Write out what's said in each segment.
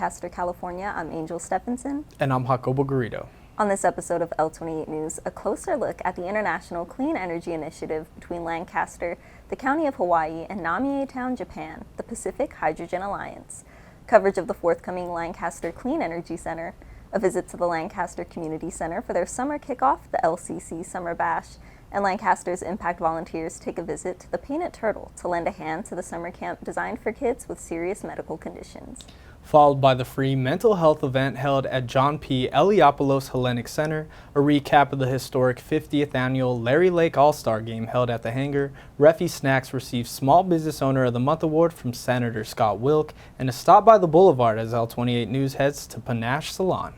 Lancaster, California. I'm Angel Stephenson. And I'm Jacobo Garrido. On this episode of L28 News, a closer look at the International Clean Energy Initiative between Lancaster, the County of Hawaii, and Namie Town, Japan, the Pacific Hydrogen Alliance. Coverage of the forthcoming Lancaster Clean Energy Center, a visit to the Lancaster Community Center for their summer kickoff, the LCC Summer Bash, and Lancaster's Impact volunteers take a visit to the Painted Turtle to lend a hand to the summer camp designed for kids with serious medical conditions. Followed by the free mental health event held at John P. Eliopoulos Hellenic Center, a recap of the historic 50th annual Larry Lake All-Star Game held at the hangar. Refi Snacks received Small Business Owner of the Month award from Senator Scott Wilk, and a stop by the Boulevard as L28 News heads to Panache Salon.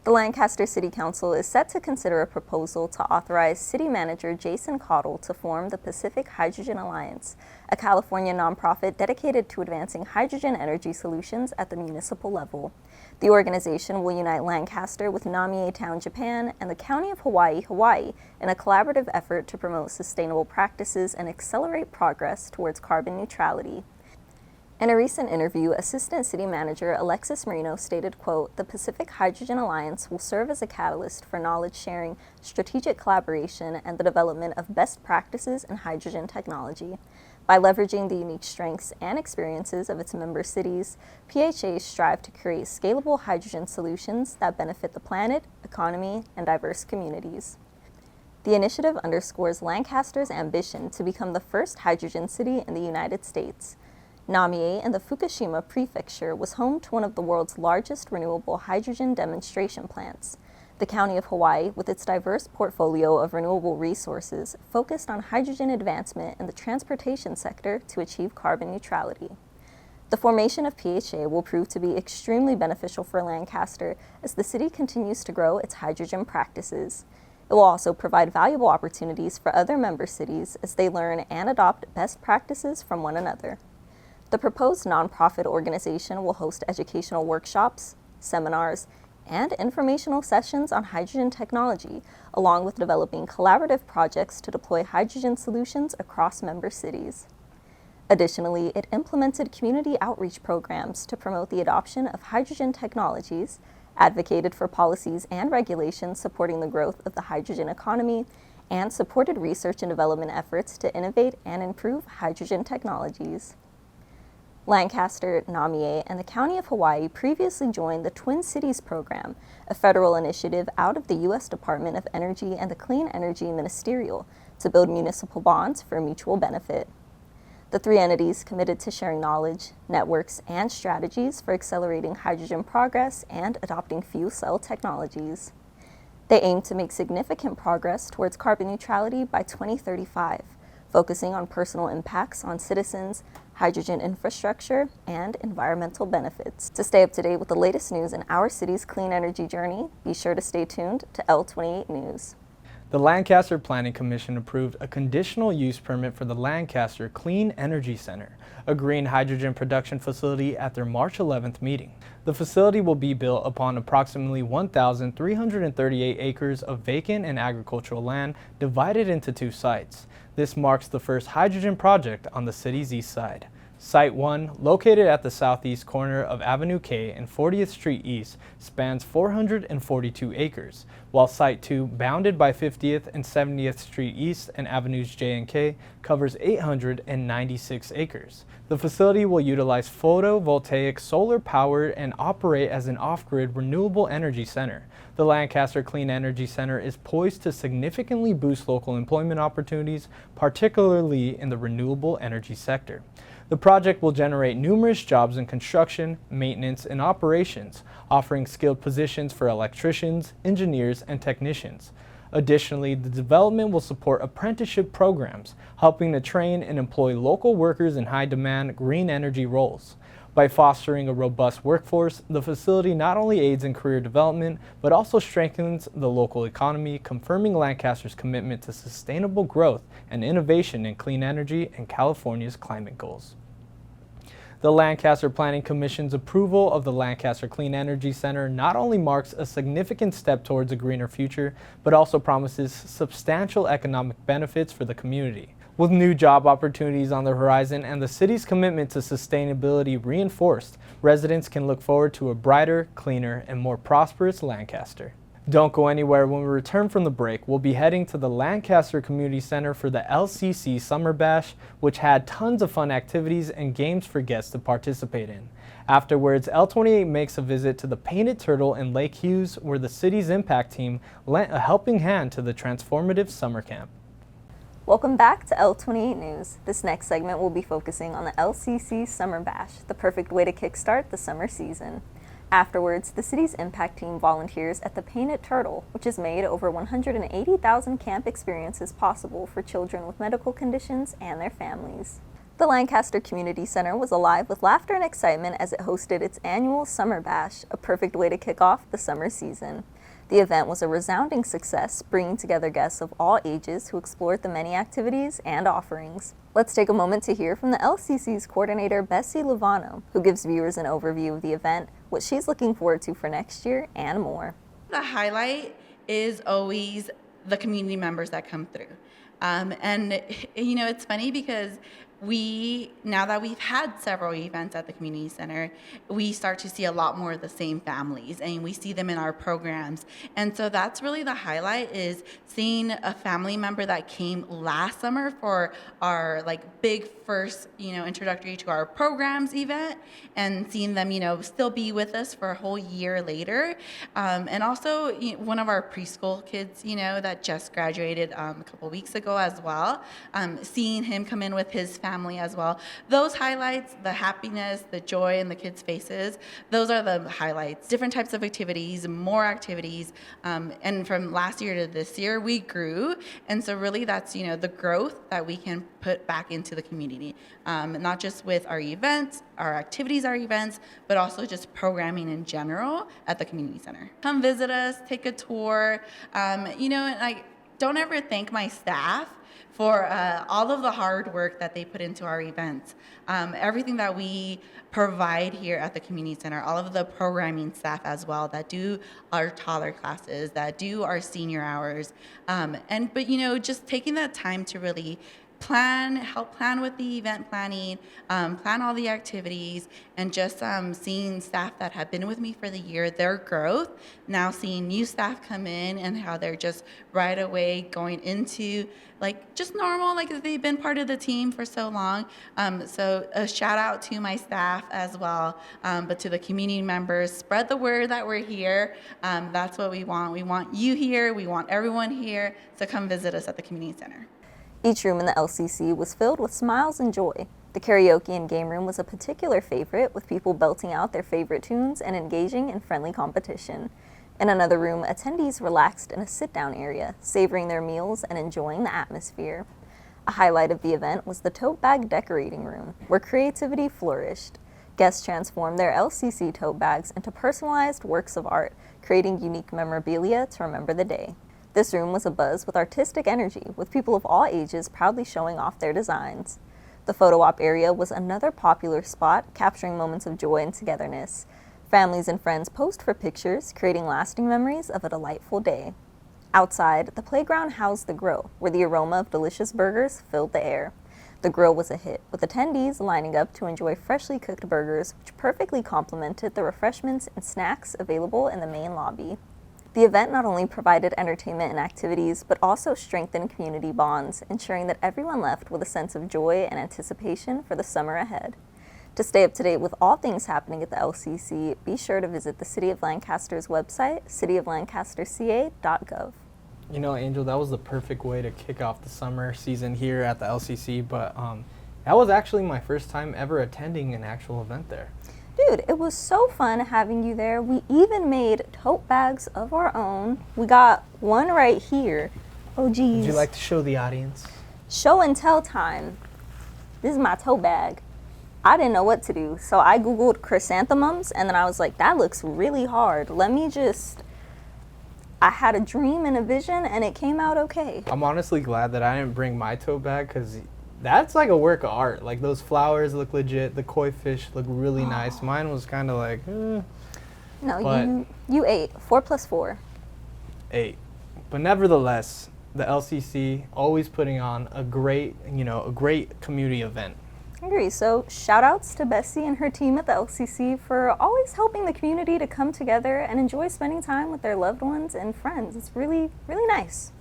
The Lancaster City Council is set to consider a proposal to authorize City Manager Jason Caudill to form the Pacific Hydrogen Alliance, a California nonprofit dedicated to advancing hydrogen energy solutions at the municipal level. The organization will unite Lancaster with Namie Town, Japan, and the County of Hawaii, Hawaii, in a collaborative effort to promote sustainable practices and accelerate progress towards carbon neutrality. In a recent interview, Assistant City Manager Alexis Marino stated, quote, "The Pacific Hydrogen Alliance will serve as a catalyst for knowledge sharing, strategic collaboration, and the development of best practices in hydrogen technology. By leveraging the unique strengths and experiences of its member cities, PHAs strive to create scalable hydrogen solutions that benefit the planet, economy, and diverse communities." The initiative underscores Lancaster's ambition to become the first hydrogen city in the United States. Namie in the Fukushima Prefecture was home to one of the world's largest renewable hydrogen demonstration plants. The County of Hawaii, with its diverse portfolio of renewable resources, focused on hydrogen advancement in the transportation sector to achieve carbon neutrality. The formation of PHA will prove to be extremely beneficial for Lancaster as the city continues to grow its hydrogen practices. It will also provide valuable opportunities for other member cities as they learn and adopt best practices from one another. The proposed nonprofit organization will host educational workshops, seminars, and informational sessions on hydrogen technology, along with developing collaborative projects to deploy hydrogen solutions across member cities. Additionally, it implemented community outreach programs to promote the adoption of hydrogen technologies, advocated for policies and regulations supporting the growth of the hydrogen economy, and supported research and development efforts to innovate and improve hydrogen technologies. Lancaster, Namie, and the County of Hawaii previously joined the Twin Cities program, a federal initiative out of the U.S. Department of Energy and the Clean Energy Ministerial, to build municipal bonds for mutual benefit. The three entities committed to sharing knowledge, networks, and strategies for accelerating hydrogen progress and adopting fuel cell technologies. They aim to make significant progress towards carbon neutrality by 2035, focusing on personal impacts on citizens, hydrogen infrastructure, and environmental benefits. To stay up to date with the latest news in our city's clean energy journey, be sure to stay tuned to L28 News. The Lancaster Planning Commission approved a conditional use permit for the Lancaster Clean Energy Center, a green hydrogen production facility, at their March 11th meeting. The facility will be built upon approximately 1,338 acres of vacant and agricultural land divided into two sites. This marks the first hydrogen project on the city's east side. Site 1, located at the southeast corner of Avenue K and 40th Street East, spans 442 acres, while Site 2, bounded by 50th and 70th Street East and Avenues J and K, covers 896 acres. The facility will utilize photovoltaic solar power and operate as an off-grid renewable energy center. The Lancaster Clean Energy Center is poised to significantly boost local employment opportunities, particularly in the renewable energy sector. The project will generate numerous jobs in construction, maintenance, and operations, offering skilled positions for electricians, engineers, and technicians. Additionally, the development will support apprenticeship programs, helping to train and employ local workers in high-demand green energy roles. By fostering a robust workforce, the facility not only aids in career development, but also strengthens the local economy, confirming Lancaster's commitment to sustainable growth and innovation in clean energy and California's climate goals. The Lancaster Planning Commission's approval of the Lancaster Clean Energy Center not only marks a significant step towards a greener future, but also promises substantial economic benefits for the community. With new job opportunities on the horizon and the city's commitment to sustainability reinforced, residents can look forward to a brighter, cleaner, and more prosperous Lancaster. Don't go anywhere. When we return from the break, we'll be heading to the Lancaster Community Center for the LCC Summer Bash, which had tons of fun activities and games for guests to participate in. Afterwards, L28 makes a visit to the Painted Turtle in Lake Hughes, where the city's impact team lent a helping hand to the transformative summer camp. Welcome back to L28 News. This next segment will be focusing on the LCC Summer Bash, the perfect way to kickstart the summer season. Afterwards, the city's impact team volunteers at the Painted Turtle, which has made over 180,000 camp experiences possible for children with medical conditions and their families. The Lancaster Community Center was alive with laughter and excitement as it hosted its annual Summer Bash, a perfect way to kick off the summer season. The event was a resounding success, bringing together guests of all ages who explored the many activities and offerings. Let's take a moment to hear from the LCC's coordinator, Bessie Lovano, who gives viewers an overview of the event, what she's looking forward to for next year, and more. The highlight is always the community members that come through. And it's funny because now that we've had several events at the community center, we start to see a lot more of the same families, and we see them in our programs. And so that's really the highlight, is seeing a family member that came last summer for our big first introductory to our programs event, and seeing them still be with us for a whole year later. And also one of our preschool kids that just graduated a couple weeks ago as well, seeing him come in with his family as well. Those highlights, the happiness, the joy in the kids' faces, those are the highlights. Different types of activities, more activities, and from last year to this year, we grew. And so really that's, the growth that we can put back into the community, not just with our events, our activities, our events, but also just programming in general at the community center. Come visit us, take a tour, and I don't ever thank my staff for all of the hard work that they put into our events. Everything that we provide here at the community center, all of the programming staff as well that do our toddler classes, that do our senior hours, but just taking that time to really help plan with the event planning, plan all the activities, and just seeing staff that have been with me for the year, their growth, now seeing new staff come in and how they're just right away going into just normal, they've been part of the team for so long. So a shout out to my staff as well, but to the community members, spread the word that we're here. That's what we want. We want you here. We want everyone here. So come visit us at the community center. Each room in the LCC was filled with smiles and joy. The karaoke and game room was a particular favorite, with people belting out their favorite tunes and engaging in friendly competition. In another room, attendees relaxed in a sit-down area, savoring their meals and enjoying the atmosphere. A highlight of the event was the tote bag decorating room, where creativity flourished. Guests transformed their LCC tote bags into personalized works of art, creating unique memorabilia to remember the day. This room was abuzz with artistic energy, with people of all ages proudly showing off their designs. The photo op area was another popular spot, capturing moments of joy and togetherness. Families and friends posed for pictures, creating lasting memories of a delightful day. Outside, the playground housed the grill, where the aroma of delicious burgers filled the air. The grill was a hit, with attendees lining up to enjoy freshly cooked burgers, which perfectly complemented the refreshments and snacks available in the main lobby. The event not only provided entertainment and activities, but also strengthened community bonds, ensuring that everyone left with a sense of joy and anticipation for the summer ahead. To stay up to date with all things happening at the LCC, be sure to visit the City of Lancaster's website, cityoflancasterca.gov. Angel, that was the perfect way to kick off the summer season here at the LCC, but that was actually my first time ever attending an actual event there. Dude, it was so fun having you there. We even made tote bags of our own. We got one right here. Oh, geez. Would you like to show the audience? Show and tell time. This is my tote bag. I didn't know what to do, so I Googled chrysanthemums, and then I was like, that looks really hard. I had a dream and a vision, and it came out okay. I'm honestly glad that I didn't bring my tote bag, because that's like a work of art. Those flowers look legit. The koi fish look really nice. Mine was kind of No, you ate 4 + 4. 8. But nevertheless, the LCC always putting on a great community event. I agree. So shout outs to Bessie and her team at the LCC for always helping the community to come together and enjoy spending time with their loved ones and friends. It's really, really nice.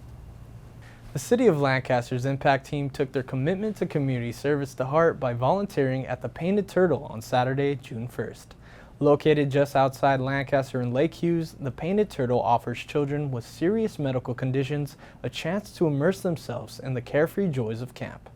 The City of Lancaster's Impact Team took their commitment to community service to heart by volunteering at the Painted Turtle on Saturday, June 1st. Located just outside Lancaster and Lake Hughes, the Painted Turtle offers children with serious medical conditions a chance to immerse themselves in the carefree joys of camp.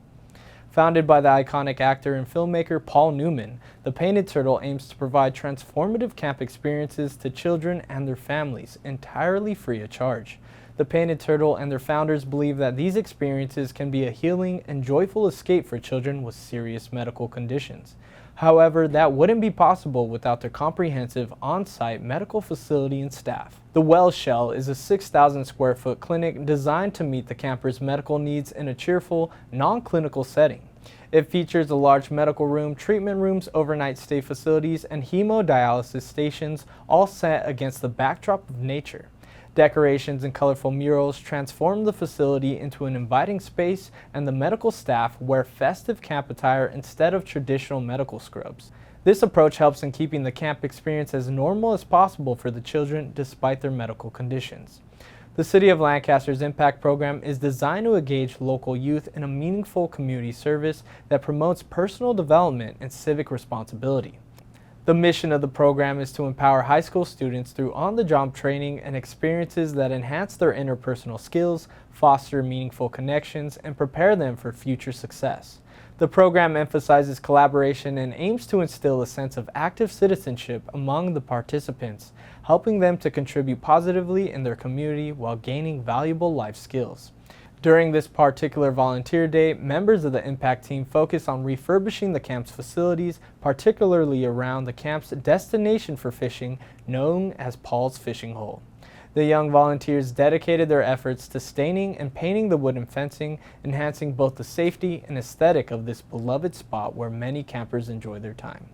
Founded by the iconic actor and filmmaker Paul Newman, the Painted Turtle aims to provide transformative camp experiences to children and their families entirely free of charge. The Painted Turtle and their founders believe that these experiences can be a healing and joyful escape for children with serious medical conditions. However, that wouldn't be possible without their comprehensive on-site medical facility and staff. The Well Shell is a 6,000 square foot clinic designed to meet the campers' medical needs in a cheerful, non-clinical setting. It features a large medical room, treatment rooms, overnight stay facilities, and hemodialysis stations, all set against the backdrop of nature. Decorations and colorful murals transform the facility into an inviting space, and the medical staff wear festive camp attire instead of traditional medical scrubs. This approach helps in keeping the camp experience as normal as possible for the children despite their medical conditions. The City of Lancaster's Impact Program is designed to engage local youth in a meaningful community service that promotes personal development and civic responsibility. The mission of the program is to empower high school students through on-the-job training and experiences that enhance their interpersonal skills, foster meaningful connections, and prepare them for future success. The program emphasizes collaboration and aims to instill a sense of active citizenship among the participants, helping them to contribute positively in their community while gaining valuable life skills. During this particular volunteer day, members of the Impact Team focus on refurbishing the camp's facilities, particularly around the camp's destination for fishing, known as Paul's Fishing Hole. The young volunteers dedicated their efforts to staining and painting the wooden fencing, enhancing both the safety and aesthetic of this beloved spot where many campers enjoy their time.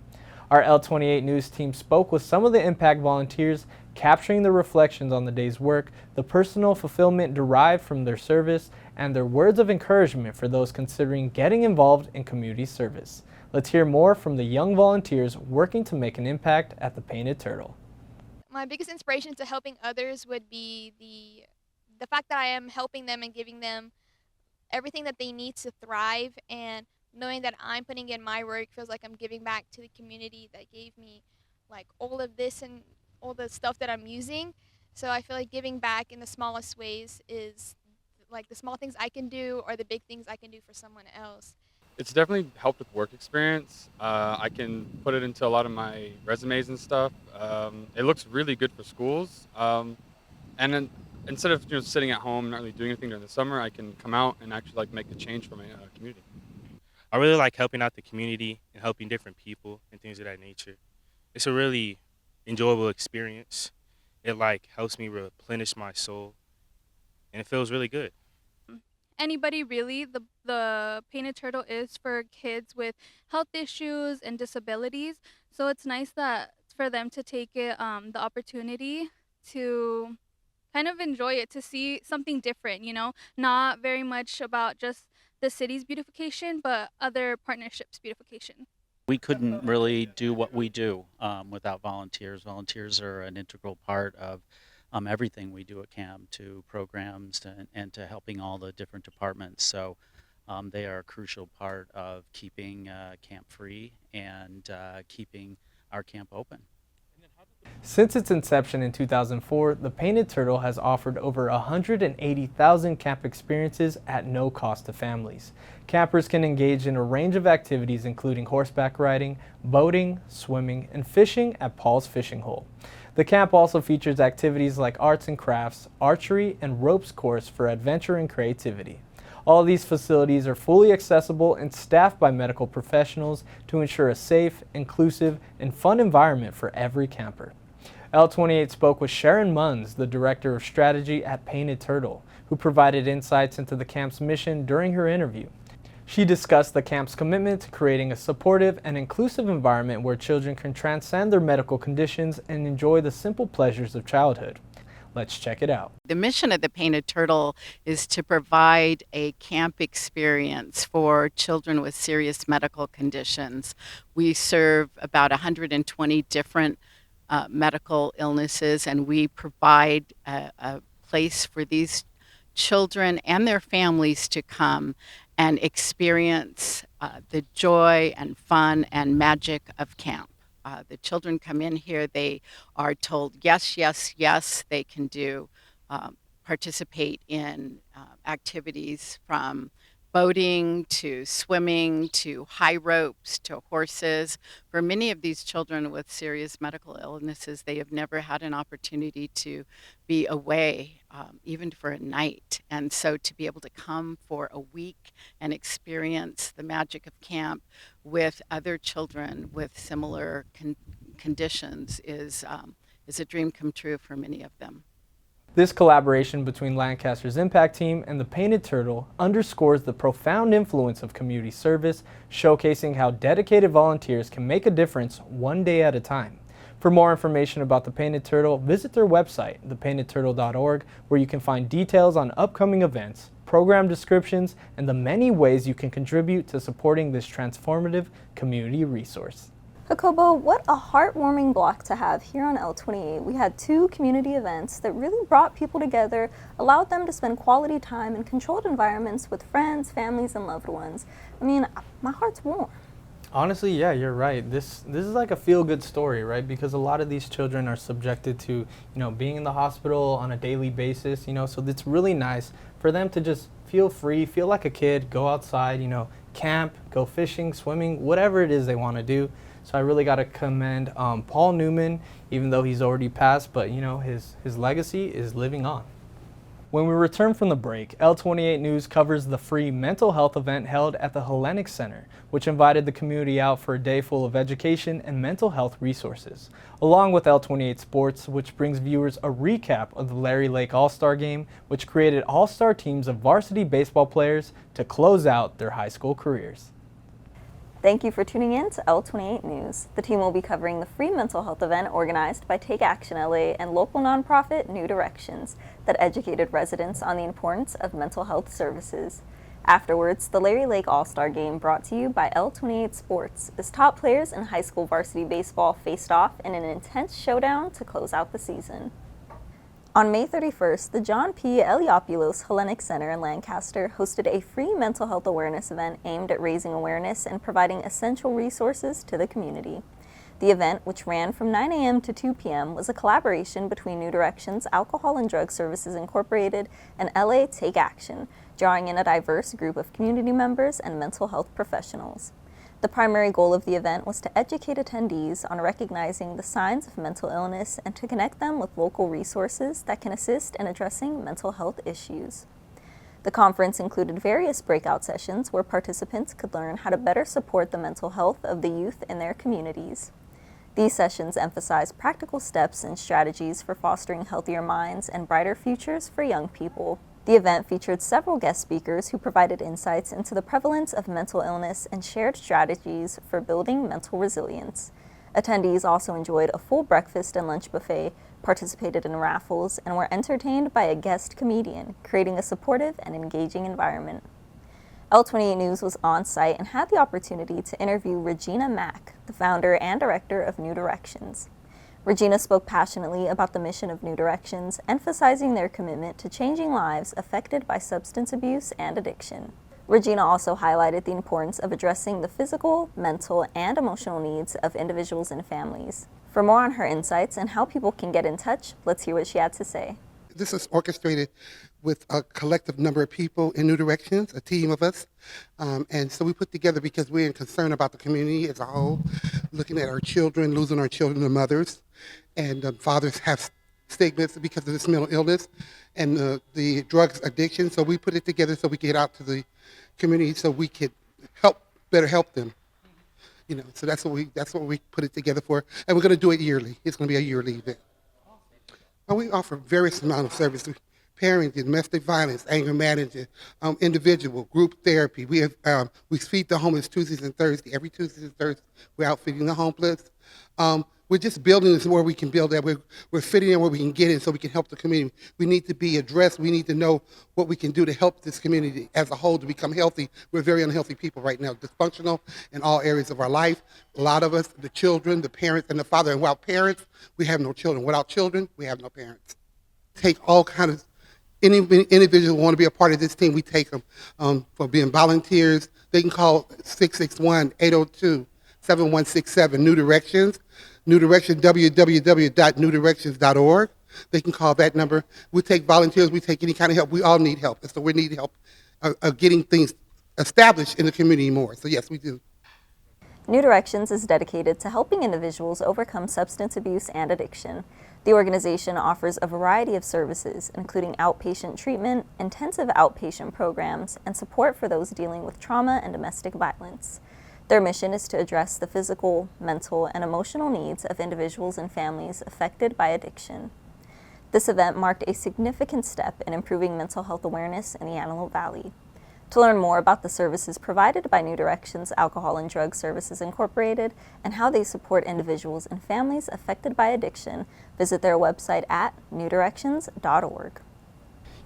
Our L28 News team spoke with some of the Impact volunteers, capturing the reflections on the day's work, the personal fulfillment derived from their service, and their words of encouragement for those considering getting involved in community service. Let's hear more from the young volunteers working to make an impact at the Painted Turtle. My biggest inspiration to helping others would be the fact that I am helping them and giving them everything that they need to thrive, and knowing that I'm putting in my work feels like I'm giving back to the community that gave me like all of this and all the stuff that I'm using. So I feel like giving back in the smallest ways is like the small things I can do or the big things I can do for someone else. It's definitely helped with work experience. I can put it into a lot of my resumes and stuff. It looks really good for schools. And then instead of sitting at home and not really doing anything during the summer, I can come out and actually make a change for my community. I really like helping out the community and helping different people and things of that nature. It's a really enjoyable experience. It helps me replenish my soul, and it feels really good. Anybody really. The Painted Turtle is for kids with health issues and disabilities, so it's nice that for them to take it the opportunity to kind of enjoy it, to see something different, not very much about just the city's beautification, but other partnerships' beautification. We couldn't really do what we do without volunteers. Volunteers are an integral part of everything we do at camp, to programs and to helping all the different departments. So they are a crucial part of keeping camp free and keeping our camp open. Since its inception in 2004, the Painted Turtle has offered over 180,000 camp experiences at no cost to families. Campers can engage in a range of activities including horseback riding, boating, swimming, and fishing at Paul's Fishing Hole. The camp also features activities like arts and crafts, archery, and ropes course for adventure and creativity. All these facilities are fully accessible and staffed by medical professionals to ensure a safe, inclusive, and fun environment for every camper. L28 spoke with Sharon Munns, the Director of Strategy at Painted Turtle, who provided insights into the camp's mission during her interview. She discussed the camp's commitment to creating a supportive and inclusive environment where children can transcend their medical conditions and enjoy the simple pleasures of childhood. Let's check it out. The mission of the Painted Turtle is to provide a camp experience for children with serious medical conditions. We serve about 120 different medical illnesses, and we provide a place for these children and their families to come and experience the joy and fun and magic of camp. The children come in here, they are told yes, yes, yes, they can do, participate in activities from boating to swimming to high ropes to horses. For many of these children with serious medical illnesses, they have never had an opportunity to be away, even for a night. And so to be able to come for a week and experience the magic of camp with other children with similar conditions is a dream come true for many of them. This collaboration between Lancaster's Impact Team and the Painted Turtle underscores the profound influence of community service, showcasing how dedicated volunteers can make a difference one day at a time. For more information about the Painted Turtle, visit their website, thepaintedturtle.org, where you can find details on upcoming events, program descriptions, and the many ways you can contribute to supporting this transformative community resource. Jacobo, what a heartwarming block to have here on L28. We had 2 community events that really brought people together, allowed them to spend quality time in controlled environments with friends, families, and loved ones. I mean, my heart's warm. Honestly, yeah, you're right. This is like a feel-good story, right? Because a lot of these children are subjected to, being in the hospital on a daily basis, so it's really nice for them to just feel free, feel like a kid, go outside, camp, go fishing, swimming, whatever it is they want to do. So I really got to commend Paul Newman, even though he's already passed, but his legacy is living on. When we return from the break, L28 News covers the free mental health event held at the Hellenic Center, which invited the community out for a day full of education and mental health resources, along with L28 Sports, which brings viewers a recap of the Larry Lake All-Star Game, which created all-star teams of varsity baseball players to close out their high school careers. Thank you for tuning in to L28 News. The team will be covering the free mental health event organized by Take Action LA and local nonprofit New Directions that educated residents on the importance of mental health services. Afterwards, the Larry Lake All-Star Game, brought to you by L28 Sports, as top players in high school varsity baseball faced off in an intense showdown to close out the season. On May 31st, the John P. Eliopoulos Hellenic Center in Lancaster hosted a free mental health awareness event aimed at raising awareness and providing essential resources to the community. The event, which ran from 9 a.m. to 2 p.m., was a collaboration between New Directions, Alcohol and Drug Services Incorporated, and LA Take Action, drawing in a diverse group of community members and mental health professionals. The primary goal of the event was to educate attendees on recognizing the signs of mental illness and to connect them with local resources that can assist in addressing mental health issues. The conference included various breakout sessions where participants could learn how to better support the mental health of the youth in their communities. These sessions emphasize practical steps and strategies for fostering healthier minds and brighter futures for young people. The event featured several guest speakers who provided insights into the prevalence of mental illness and shared strategies for building mental resilience. Attendees also enjoyed a full breakfast and lunch buffet, participated in raffles, and were entertained by a guest comedian, creating a supportive and engaging environment. L28 News was on site and had the opportunity to interview Regina Mack, the founder and director of New Directions. Regina spoke passionately about the mission of New Directions, emphasizing their commitment to changing lives affected by substance abuse and addiction. Regina also highlighted the importance of addressing the physical, mental, and emotional needs of individuals and families. For more on her insights and how people can get in touch, let's hear what she had to say. This is orchestrated with a collective number of people in New Directions, a team of us. And so we put together because we're concerned about the community as a whole, looking at our children, losing our children to mothers. And fathers have stigmas because of this mental illness and the drugs addiction. So we put it together so we can get out to the community so we could better help them. So that's what we put it together for. And we're going to do it yearly. It's going to be a yearly event. And we offer various amount of services. parenting, domestic violence, anger management, individual, group therapy. We have we feed the homeless Tuesdays and Thursdays. Every Tuesdays and Thursdays, we're out feeding the homeless. We're just building this where we can build that. We're fitting in where we can get in so we can help the community. We need to be addressed. We need to know what we can do to help this community as a whole to become healthy. We're very unhealthy people right now, dysfunctional in all areas of our life. A lot of us, the children, the parents, and the father. And without parents, we have no children. Without children, we have no parents. Take all kinds of, any individual who want to be a part of this team, we take them for being volunteers. They can call 661-802-7167, New Directions. New Directions, www.newdirections.org. They can call that number. We take volunteers. We take any kind of help. We all need help. So we need help getting things established in the community more. So yes, we do. New Directions is dedicated to helping individuals overcome substance abuse and addiction. The organization offers a variety of services, including outpatient treatment, intensive outpatient programs, and support for those dealing with trauma and domestic violence. Their mission is to address the physical, mental, and emotional needs of individuals and families affected by addiction. This event marked a significant step in improving mental health awareness in the Antelope Valley. To learn more about the services provided by New Directions Alcohol and Drug Services Incorporated and how they support individuals and families affected by addiction, visit their website at newdirections.org.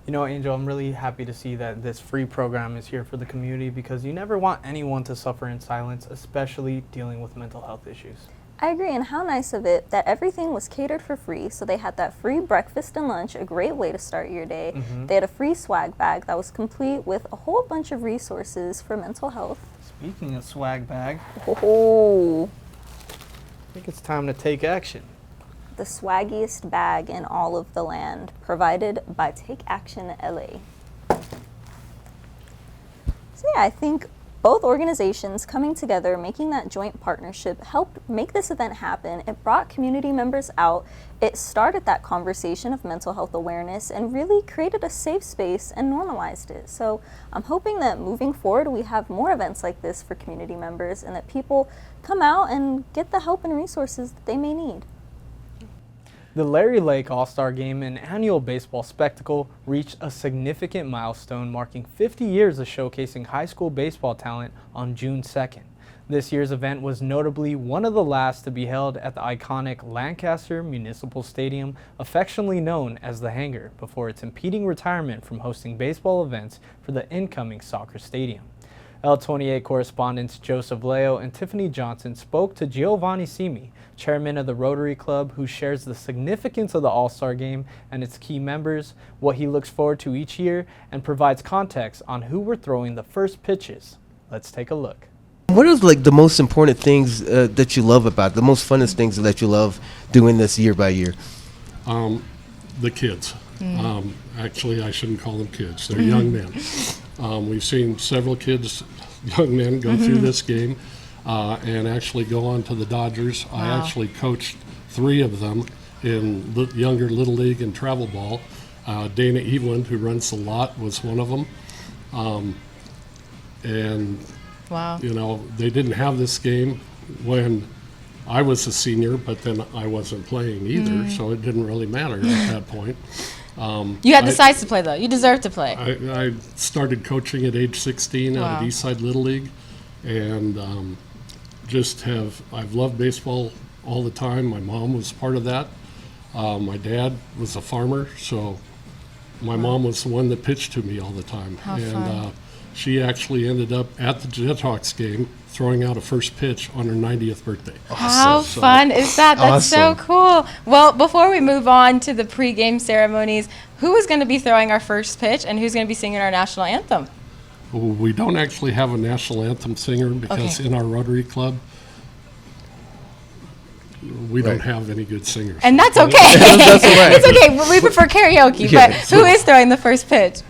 You know, Angel, I'm really happy to see that this free program is here for the community because you never want anyone to suffer in silence, especially dealing with mental health issues. I agree, and how nice of it that everything was catered for free. So they had that free breakfast and lunch, a great way to start your day. They had a free swag bag that was complete with a whole bunch of resources for mental health. Speaking of swag bag, Oh, I think it's time to take action. the swaggiest bag in all of the land, provided by Take Action LA. So yeah, I think both organizations coming together, making that joint partnership helped make this event happen. It brought community members out. It started that conversation of mental health awareness and really created a safe space and normalized it. So I'm hoping that moving forward, we have more events like this for community members and that people come out and get the help and resources that they may need. The Larry Lake All-Star Game, an annual baseball spectacle, reached a significant milestone marking 50 years of showcasing high school baseball talent on June 2nd. This year's event was notably one of the last to be held at the iconic Lancaster Municipal Stadium, affectionately known as the Hangar, before its impending retirement from hosting baseball events for the incoming soccer stadium. L28 correspondents Joseph Leo and Tiffany Johnson spoke to Giovanni Simi, chairman of the Rotary Club, who shares the significance of the All-Star Game and its key members, what he looks forward to each year, and provides context on who were throwing the first pitches. Let's take a look. What is like the most important things that you love about, the most funnest things that you love doing this year by year? The kids. Actually, I shouldn't call them kids. They're young men. We've seen several kids, young men, go through this game and actually go on to the Dodgers. I actually coached 3 of them in younger Little League and travel ball. Dana Evelyn, who runs the lot, was one of them. And, you know, they didn't have this game when I was a senior, but then I wasn't playing either, so it didn't really matter at that point. You had the size to play, though. You deserve to play. I started coaching at age 16 out of Eastside Little League, and I've loved baseball all the time. My mom was part of that. My dad was a farmer, so my mom was the one that pitched to me all the time. How fun. She actually ended up at the Jethawks game throwing out a first pitch on her 90th birthday. How fun is that? That's so cool. Well, before we move on to the pregame ceremonies, who is going to be throwing our first pitch and who's going to be singing our national anthem? We don't actually have a national anthem singer because in our Rotary Club, we don't have any good singers. And that's okay. It's okay. We prefer karaoke, but who is throwing the first pitch?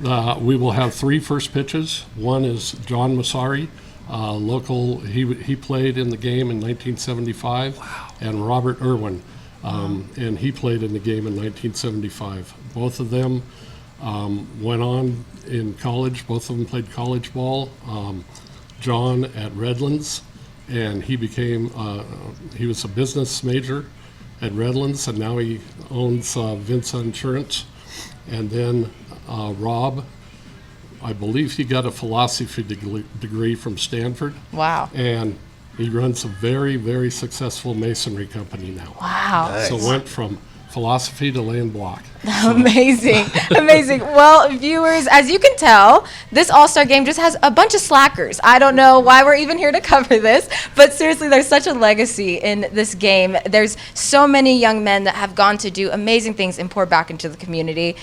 We will have 3 first pitches. One is John Massari, local. He played in the game in 1975, and Robert Irwin, and he played in the game in 1975. Both of them went on in college. Both of them played college ball. John at Redlands. And he he was a business major at Redlands, and now he owns Vince Insurance. And then Rob, I believe he got a philosophy degree from Stanford. Wow. And he runs a very, very successful masonry company now. Wow. Nice. So went from philosophy to land block. Amazing. Amazing. Well, viewers, as you can tell, this All-Star game just has a bunch of slackers. I don't know why we're even here to cover this, but seriously, there's such a legacy in this game. There's so many young men that have gone to do amazing things and pour back into the community.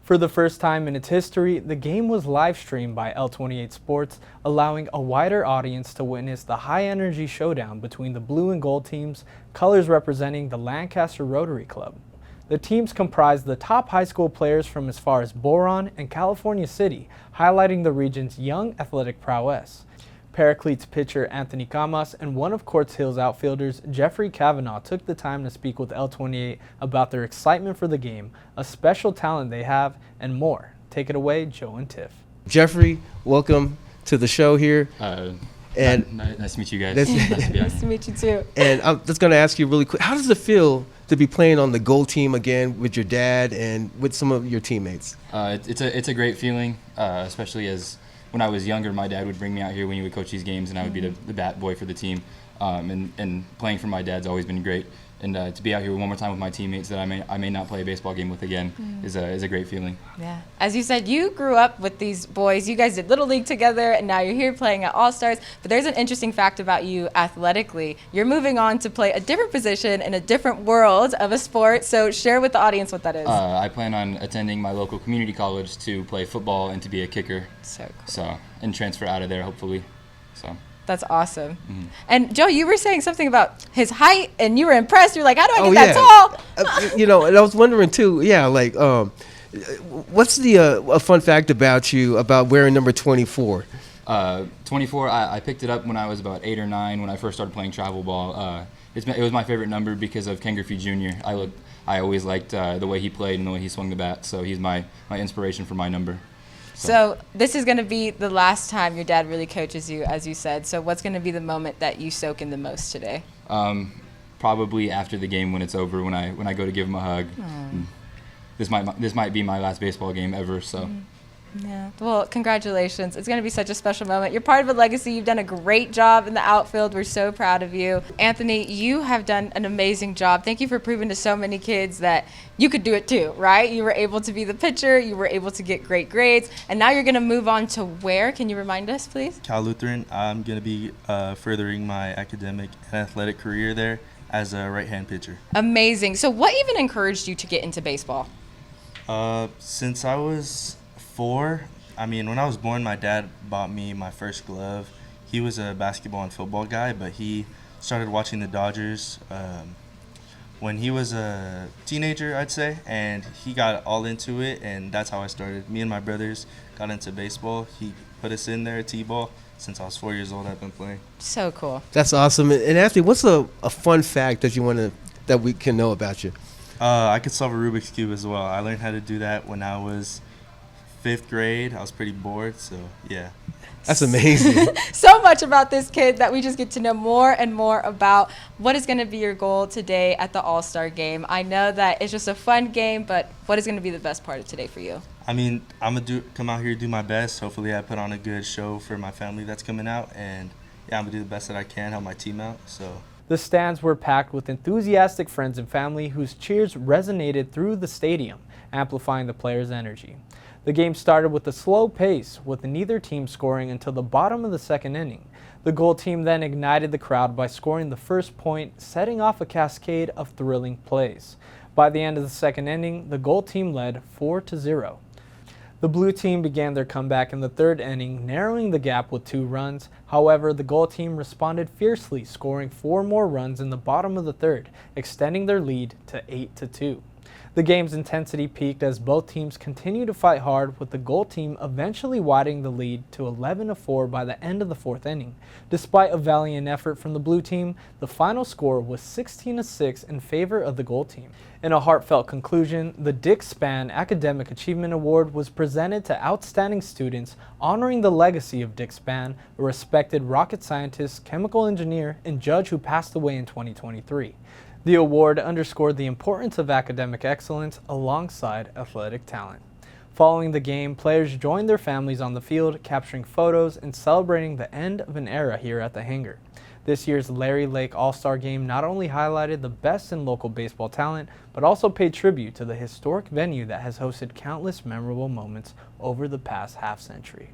For the first time in its history, the game was live streamed by L28 Sports, allowing a wider audience to witness the high-energy showdown between the blue and gold teams, colors representing the Lancaster Rotary Club. The teams comprised the top high school players from as far as Boron and California City, highlighting the region's young athletic prowess. Paraclete's pitcher Anthony Camas and one of Court Hill's outfielders, Jeffrey Kavanaugh, took the time to speak with L28 about their excitement for the game, a special talent they have, and more. Take it away, Joe and Tiff. Jeffrey, welcome to the show here. And nice to meet you guys. Nice to meet you too. And I'm just going to ask you really quick, how does it feel to be playing on the gold team again with your dad and with some of your teammates? It's a great feeling, especially as when I was younger, my dad would bring me out here when he would coach these games, and I would be the bat boy for the team. And playing for my dad's always been great. And to be out here one more time with my teammates that I may not play a baseball game with again is a great feeling. Yeah. As you said, you grew up with these boys. You guys did Little League together, and now you're here playing at All-Stars. But there's an interesting fact about you athletically. You're moving on to play a different position in a different world of a sport. So share with the audience what that is. I plan on attending my local community college to play football and to be a kicker. So cool. So, and transfer out of there, hopefully. So. That's awesome. Mm-hmm. And Joe, you were saying something about his height, and you were impressed. You're like, how do I get that tall? You know, and I was wondering too. Yeah, like, what's the a fun fact about you about wearing number 24? 24. I picked it up when I was about 8 or 9 when I first started playing travel ball. It was my favorite number because of Ken Griffey Jr. I always liked the way he played and the way he swung the bat. So he's my inspiration for my number. So this is going to be the last time your dad really coaches you, as you said. So what's going to be the moment that you soak in the most today? Probably after the game when it's over, when I go to give him a hug. This might be my last baseball game ever. So. Yeah. Well, congratulations. It's going to be such a special moment. You're part of a legacy. You've done a great job in the outfield. We're so proud of you. Anthony, you have done an amazing job. Thank you for proving to so many kids that you could do it too, right? You were able to be the pitcher. You were able to get great grades. And now you're going to move on to where? Can you remind us, please? Cal Lutheran. I'm going to be furthering my academic and athletic career there as a right-hand pitcher. Amazing. So what even encouraged you to get into baseball? Since I was 4, I mean, when I was born, my dad bought me my first glove. He was a basketball and football guy, but he started watching the Dodgers when he was a teenager, I'd say, and he got all into it, and that's how I started. Me and my brothers got into baseball. He put us in there, T-ball. Since I was 4 years old, I've been playing. So cool. That's awesome. And Anthony, what's a fun fact that we can know about you? I could solve a Rubik's Cube as well. I learned how to do that when I was 5th grade. I was pretty bored, so yeah. That's amazing. So much about this kid that we just get to know more and more about. What is going to be your goal today at the All-Star game? I know that it's just a fun game, but what is going to be the best part of today for you? I mean, I'm going to come out here, do my best. Hopefully I put on a good show for my family that's coming out, and yeah, I'm going to do the best that I can, help my team out. So. The stands were packed with enthusiastic friends and family whose cheers resonated through the stadium, amplifying the players' energy. The game started with a slow pace, with neither team scoring until the bottom of the second inning. The gold team then ignited the crowd by scoring the first point, setting off a cascade of thrilling plays. By the end of the second inning, the gold team led 4-0. The blue team began their comeback in the third inning, narrowing the gap with 2 runs. However, the gold team responded fiercely, scoring 4 more runs in the bottom of the third, extending their lead to 8-2. The game's intensity peaked as both teams continued to fight hard, with the gold team eventually widening the lead to 11-4 by the end of the fourth inning. Despite a valiant effort from the blue team, the final score was 16-6 in favor of the gold team. In a heartfelt conclusion, the Dick Spann Academic Achievement Award was presented to outstanding students, honoring the legacy of Dick Spann, a respected rocket scientist, chemical engineer, and judge who passed away in 2023. The award underscored the importance of academic excellence alongside athletic talent. Following the game, players joined their families on the field, capturing photos and celebrating the end of an era here at the hangar. This year's Larry Lake All-Star Game not only highlighted the best in local baseball talent, but also paid tribute to the historic venue that has hosted countless memorable moments over the past half-century.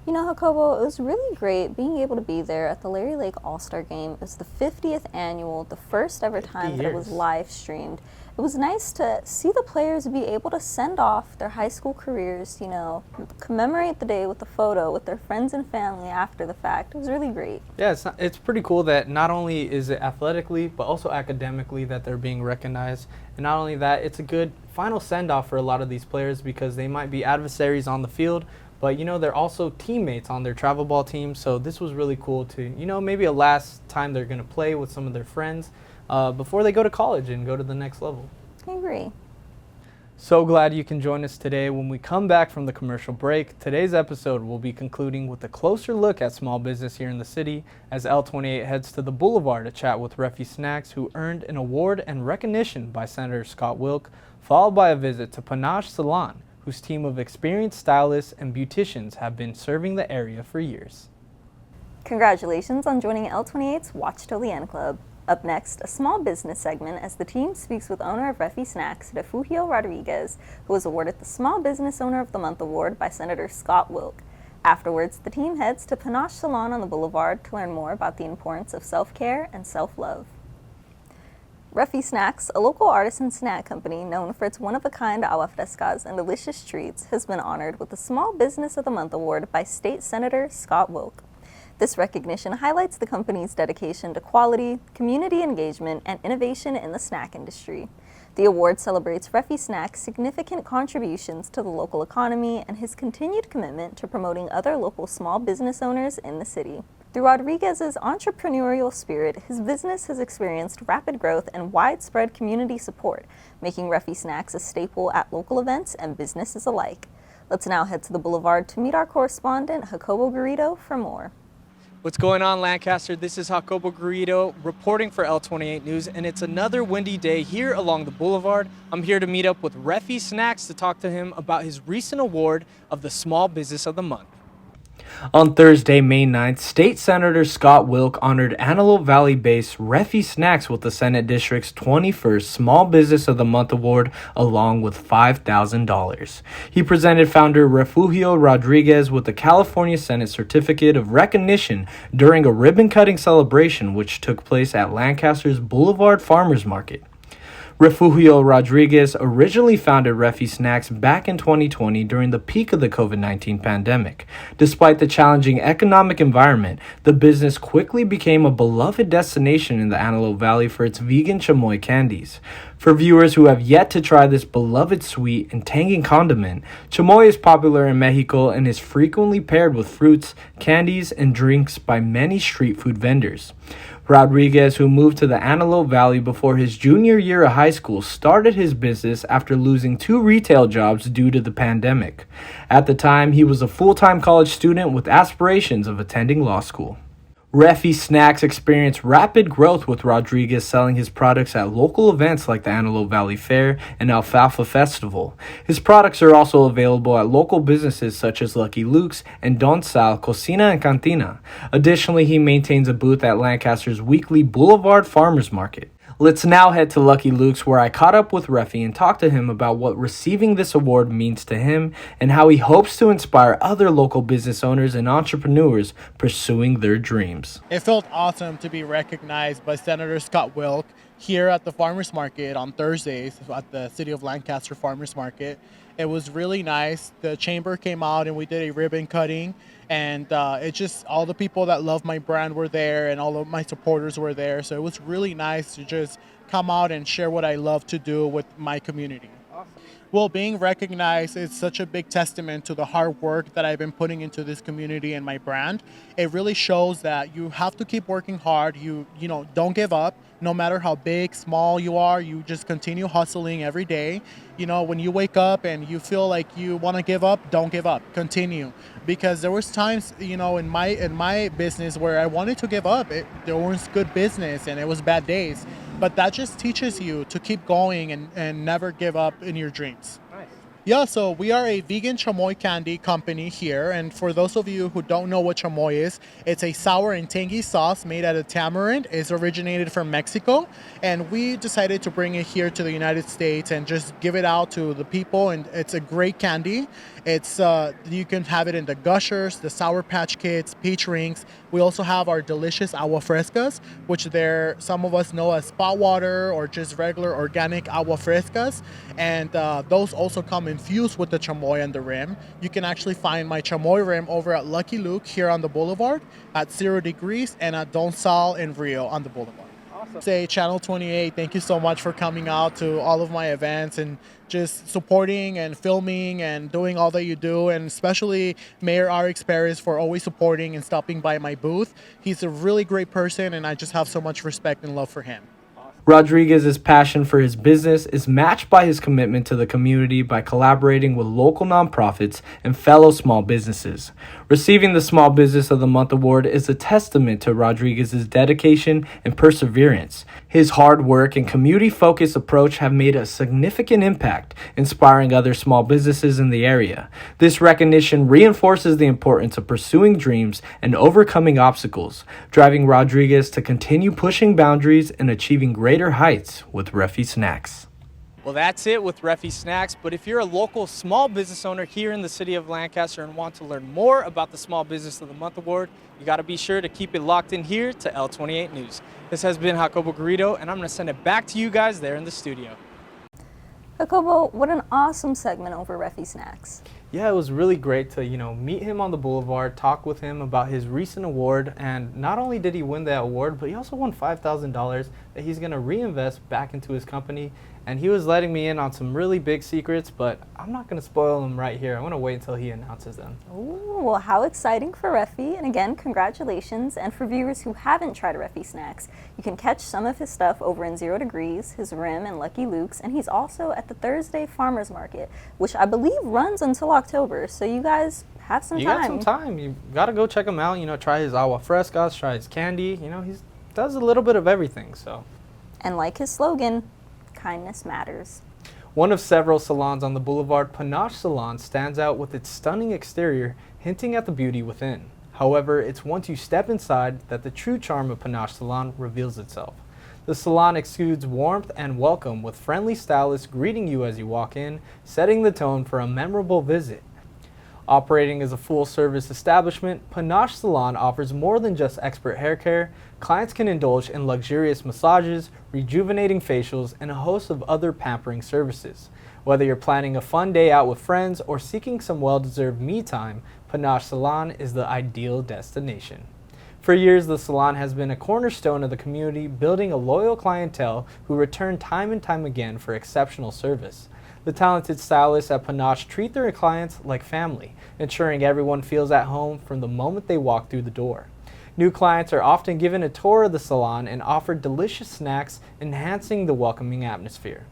You know, Jacobo, it was really great being able to be there at the Larry Lake All-Star Game. It was the 50th annual, the first ever time that it was live streamed. It was nice to see the players be able to send off their high school careers, you know, commemorate the day with a photo with their friends and family after the fact. It was really great. Yeah, it's pretty cool that not only is it athletically, but also academically that they're being recognized. And not only that, it's a good final send-off for a lot of these players because they might be adversaries on the field, but, you know, they're also teammates on their travel ball team. So this was really cool to, you know, maybe a last time they're going to play with some of their friends before they go to college and go to the next level. I agree. So glad you can join us today. When we come back from the commercial break, today's episode will be concluding with a closer look at small business here in the city as L28 heads to the Boulevard to chat with Refi Snacks, who earned an award and recognition by Senator Scott Wilk, followed by a visit to Panache Salon, whose team of experienced stylists and beauticians have been serving the area for years. Congratulations on joining L28's Watch Till the End Club. Up next, a small business segment as the team speaks with owner of Refi Snacks, Refugio Rodriguez, who was awarded the Small Business Owner of the Month award by Senator Scott Wilk. Afterwards, the team heads to Panache Salon on the Boulevard to learn more about the importance of self-care and self-love. Refi Snacks, a local artisan snack company known for its one-of-a-kind agua frescas and delicious treats, has been honored with the Small Business of the Month award by State Senator Scott Wilk. This recognition highlights the company's dedication to quality, community engagement, and innovation in the snack industry. The award celebrates Refi Snacks' significant contributions to the local economy and his continued commitment to promoting other local small business owners in the city. Through Rodriguez's entrepreneurial spirit, his business has experienced rapid growth and widespread community support, making Refi Snacks a staple at local events and businesses alike. Let's now head to the Boulevard to meet our correspondent, Jacobo Garrido, for more. What's going on, Lancaster? This is Jacobo Garrido reporting for L28 News, and it's another windy day here along the Boulevard. I'm here to meet up with Refi Snacks to talk to him about his recent award of the Small Business of the Month. On Thursday, May 9th, State Senator Scott Wilk honored Antelope Valley-based Refi Snacks with the Senate District's 21st Small Business of the Month award, along with $5,000. He presented founder Refugio Rodriguez with the California Senate Certificate of Recognition during a ribbon-cutting celebration which took place at Lancaster's Boulevard Farmers Market. Refugio Rodriguez originally founded Refi Snacks back in 2020 during the peak of the COVID-19 pandemic. Despite the challenging economic environment, the business quickly became a beloved destination in the Antelope Valley for its vegan chamoy candies. For viewers who have yet to try this beloved sweet and tangy condiment, chamoy is popular in Mexico and is frequently paired with fruits, candies, and drinks by many street food vendors. Rodriguez, who moved to the Antelope Valley before his junior year of high school, started his business after losing 2 retail jobs due to the pandemic. At the time, he was a full-time college student with aspirations of attending law school. Refi Snacks experienced rapid growth with Rodriguez selling his products at local events like the Antelope Valley Fair and Alfalfa Festival. His products are also available at local businesses such as Lucky Luke's and Don Sal Cocina and Cantina. Additionally, he maintains a booth at Lancaster's weekly Boulevard Farmers Market. Let's now head to Lucky Luke's, where I caught up with Refi and talked to him about what receiving this award means to him and how he hopes to inspire other local business owners and entrepreneurs pursuing their dreams. It felt awesome to be recognized by Senator Scott Wilk here at the Farmers Market on Thursdays at the City of Lancaster Farmers Market. It was really nice. The chamber came out and we did a ribbon cutting, and it just, all the people that love my brand were there and all of my supporters were there. So it was really nice to just come out and share what I love to do with my community. Well, being recognized is such a big testament to the hard work that I've been putting into this community and my brand. It really shows that you have to keep working hard. You know, don't give up. No matter how big, small you are, you just continue hustling every day. You know, when you wake up and you feel like you want to give up, don't give up. Continue. Because there was times, you know, in my business where I wanted to give up. There was good business and it was bad days. But that just teaches you to keep going and never give up in your dreams. Nice. Yeah, so we are a vegan chamoy candy company here, and for those of you who don't know what chamoy is, it's a sour and tangy sauce made out of tamarind. It's originated from Mexico, and we decided to bring it here to the United States and just give it out to the people. And it's a great candy. It's you can have it in the Gushers, the Sour Patch Kids, Peach Rings. We also have our delicious agua frescas, which they're some of us know as spot water or just regular organic agua frescas, and those also come infused with the chamoy and the rim. You can actually find my chamoy rim over at Lucky Luke here on the boulevard, at 0 Degrees, and at Don Sal in Rio on the boulevard. Awesome. Say Channel 28, thank you so much for coming out to all of my events and just supporting and filming and doing all that you do, and especially Mayor RX Perez for always supporting and stopping by my booth. He's a really great person, and I just have so much respect and love for him. Rodriguez's passion for his business is matched by his commitment to the community by collaborating with local nonprofits and fellow small businesses. Receiving the Small Business of the Month award is a testament to Rodriguez's dedication and perseverance. His hard work and community-focused approach have made a significant impact, inspiring other small businesses in the area. This recognition reinforces the importance of pursuing dreams and overcoming obstacles, driving Rodriguez to continue pushing boundaries and achieving greater heights with Refi Snacks. Well, that's it with Refi Snacks, but if you're a local small business owner here in the city of Lancaster and want to learn more about the Small Business of the Month Award, you got to be sure to keep it locked in here to L28 News. This has been Jacobo Garrido, and I'm going to send it back to you guys there in the studio. Jacobo, what an awesome segment over Refi Snacks. Yeah, it was really great to, meet him on the boulevard, talk with him about his recent award, and not only did he win that award, but he also won $5,000 that he's going to reinvest back into his company. And he was letting me in on some really big secrets, but I'm not going to spoil them right here. I want to wait until he announces them. Ooh, well, how exciting for Refi. And again, congratulations. And for viewers who haven't tried Refi Snacks, you can catch some of his stuff over in 0 Degrees, his rim, and Lucky Luke's. And he's also at the Thursday Farmers Market, which I believe runs until October. So you guys have some time. You got some time. You got to go check him out. Try his agua frescas, try his candy. He does a little bit of everything. So. And like his slogan, kindness matters. One of several salons on the boulevard, Panache Salon stands out with its stunning exterior, hinting at the beauty within. However, it's once you step inside that the true charm of Panache Salon reveals itself. The salon exudes warmth and welcome, with friendly stylists greeting you as you walk in, setting the tone for a memorable visit. Operating as a full-service establishment, Panache Salon offers more than just expert hair care. Clients can indulge in luxurious massages, rejuvenating facials, and a host of other pampering services. Whether you're planning a fun day out with friends or seeking some well-deserved me time, Panache Salon is the ideal destination. For years, the salon has been a cornerstone of the community, building a loyal clientele who return time and time again for exceptional service. The talented stylists at Panache treat their clients like family, ensuring everyone feels at home from the moment they walk through the door. New clients are often given a tour of the salon and offered delicious snacks, enhancing the welcoming atmosphere.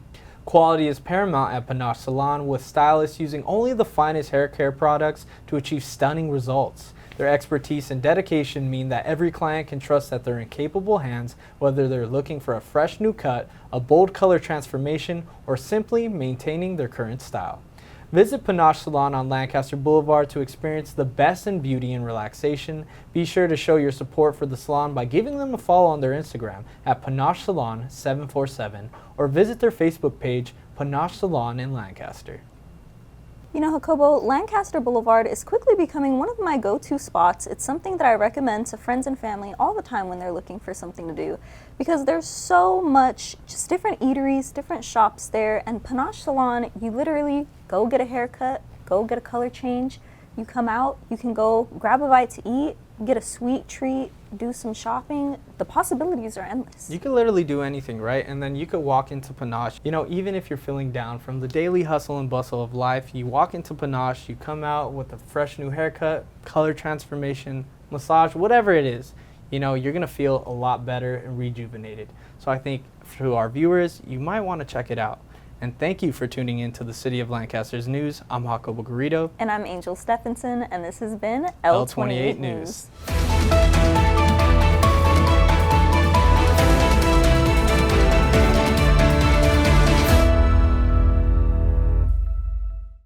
Quality is paramount at Panache Salon, with stylists using only the finest hair care products to achieve stunning results. Their expertise and dedication mean that every client can trust that they're in capable hands, whether they're looking for a fresh new cut, a bold color transformation, or simply maintaining their current style. Visit Panache Salon on Lancaster Boulevard to experience the best in beauty and relaxation. Be sure to show your support for the salon by giving them a follow on their Instagram at Panache Salon 747 or visit their Facebook page, Panache Salon in Lancaster. Jacobo, Lancaster Boulevard is quickly becoming one of my go-to spots. It's something that I recommend to friends and family all the time when they're looking for something to do, because there's so much, just different eateries, different shops there, and Panache Salon, you literally go get a haircut, go get a color change, you come out, you can go grab a bite to eat, get a sweet treat, do some shopping. The possibilities are endless. You could literally do anything, right? And then you could walk into Panache. Even if you're feeling down from the daily hustle and bustle of life, you walk into Panache, you come out with a fresh new haircut, color transformation, massage, whatever it is, you're going to feel a lot better and rejuvenated. So I think to our viewers, you might want to check it out. And thank you for tuning in to the City of Lancaster's news. I'm Jacobo Garrido. And I'm Angel Stephenson, and this has been L28 News.